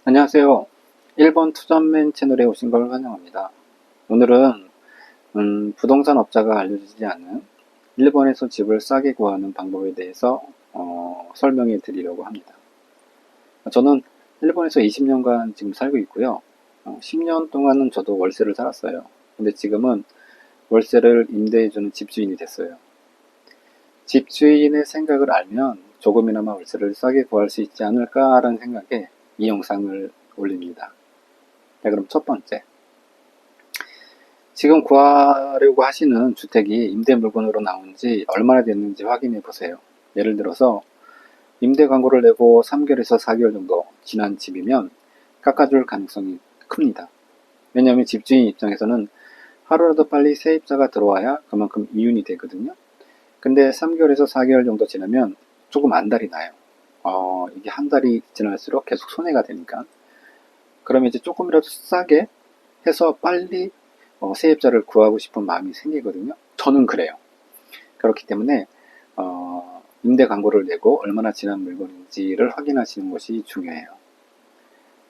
안녕하세요. 1번 투자맨 채널에 오신 걸 환영합니다. 오늘은 부동산 업자가 알려주지 않은 일본에서 집을 싸게 구하는 방법에 대해서 설명해 드리려고 합니다. 저는 일본에서 20년간 지금 살고 있고요. 10년 동안은 저도 월세를 살았어요. 근데 지금은 월세를 임대해주는 집주인이 됐어요. 집주인의 생각을 알면 조금이나마 월세를 싸게 구할 수 있지 않을까라는 생각에 이 영상을 올립니다. 자, 그럼 첫 번째. 지금 구하려고 하시는 주택이 임대 물건으로 나온 지 얼마나 됐는지 확인해 보세요. 예를 들어서 임대 광고를 내고 3개월에서 4개월 정도 지난 집이면 깎아줄 가능성이 큽니다. 왜냐하면 집주인 입장에서는 하루라도 빨리 세입자가 들어와야 그만큼 이윤이 되거든요. 근데 3개월에서 4개월 정도 지나면 조금 안달이 나요. 이게 한 달이 지날수록 계속 손해가 되니까. 그러면 이제 조금이라도 싸게 해서 빨리 세입자를 구하고 싶은 마음이 생기거든요. 저는 그래요. 그렇기 때문에 임대 광고를 내고 얼마나 지난 물건인지를 확인하시는 것이 중요해요.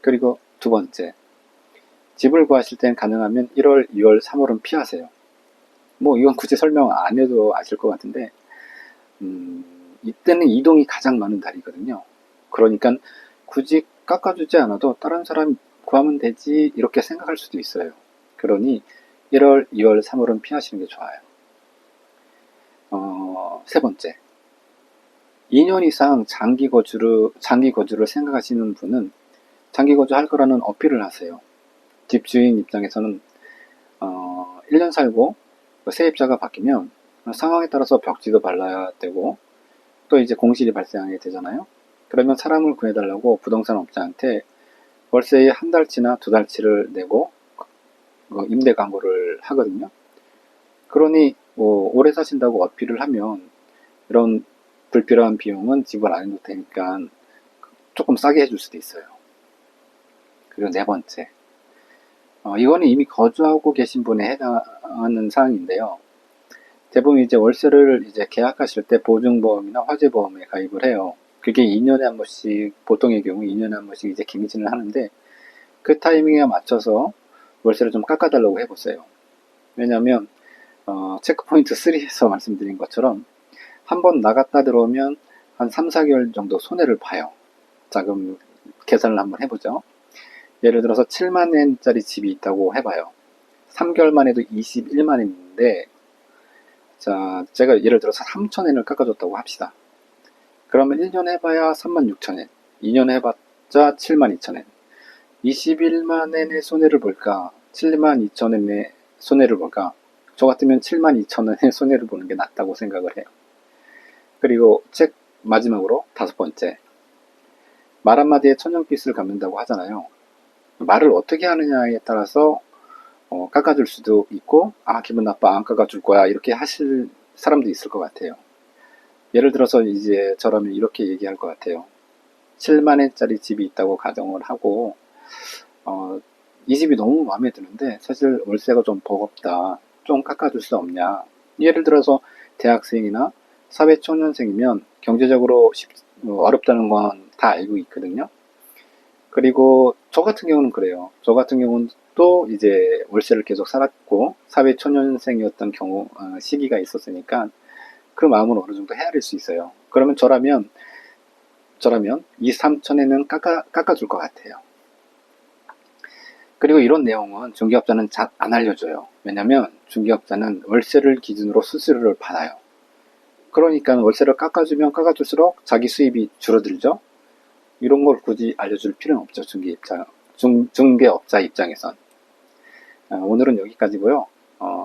그리고 두 번째, 집을 구하실 땐 가능하면 1월, 2월, 3월은 피하세요. 이건 굳이 설명 안 해도 아실 것 같은데 이때는 이동이 가장 많은 달이거든요. 그러니까 굳이 깎아주지 않아도 다른 사람 구하면 되지 이렇게 생각할 수도 있어요. 그러니 1월, 2월, 3월은 피하시는 게 좋아요. 세 번째, 2년 이상 장기 거주를 생각하시는 분은 장기 거주할 거라는 어필을 하세요. 집주인 입장에서는 1년 살고 세입자가 바뀌면 상황에 따라서 벽지도 발라야 되고 또 이제 공실이 발생하게 되잖아요. 그러면 사람을 구해달라고 부동산 업자한테 월세의 한 달치나 두 달치를 내고 임대 광고를 하거든요. 그러니 오래 사신다고 어필을 하면 이런 불필요한 비용은 지불 안 해도 되니까 조금 싸게 해줄 수도 있어요. 그리고 네 번째, 이거는 이미 거주하고 계신 분에 해당하는 사항인데요. 대부분 이제 월세를 이제 계약하실 때 보증보험이나 화재보험에 가입을 해요. 그게 2년에 한 번씩, 보통의 경우 2년에 한 번씩 이제 기미진을 하는데 그 타이밍에 맞춰서 월세를 좀 깎아달라고 해보세요. 왜냐하면 체크포인트 3에서 말씀드린 것처럼 한번 나갔다 들어오면 한 3, 4개월 정도 손해를 봐요. 자, 그럼 계산을 한번 해보죠. 예를 들어서 7만엔짜리 집이 있다고 해봐요. 3개월 만에도 21만엔인데 자, 제가 예를 들어서 3천엔을 깎아줬다고 합시다. 그러면 1년 해봐야 36,000엔, 2년 해봤자 72,000엔. 21만엔의 손해를 볼까? 72,000엔의 손해를 볼까? 저 같으면 72,000엔의 손해를 보는 게 낫다고 생각을 해요. 그리고 마지막으로 다섯 번째. 말 한마디에 천냥빚을 갚는다고 하잖아요. 말을 어떻게 하느냐에 따라서 깎아줄 수도 있고 기분 나빠 안 깎아줄 거야 이렇게 하실 사람도 있을 것 같아요. 예를 들어서 이제 저라면 이렇게 얘기할 것 같아요. 7만엔짜리 집이 있다고 가정을 하고 이 집이 너무 마음에 드는데 사실 월세가 좀 버겁다. 좀 깎아줄 수 없냐. 예를 들어서 대학생이나 사회초년생이면 경제적으로 어렵다는 건 다 알고 있거든요. 그리고 저 같은 경우는 그래요. 저 같은 경우는 또 이제 월세를 계속 살았고 사회초년생이었던 경우 시기가 있었으니까 그 마음은 어느 정도 헤아릴 수 있어요. 그러면 저라면 2, 3천에는 깎아줄 것 같아요. 그리고 이런 내용은 중개업자는 잘 안 알려줘요. 왜냐면 중개업자는 월세를 기준으로 수수료를 받아요. 그러니까 월세를 깎아주면 깎아줄수록 자기 수입이 줄어들죠. 이런 걸 굳이 알려줄 필요는 없죠. 중개업자 입장에선. 오늘은 여기까지고요.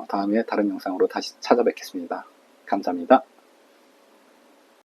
다음에 다른 영상으로 다시 찾아뵙겠습니다. 감사합니다.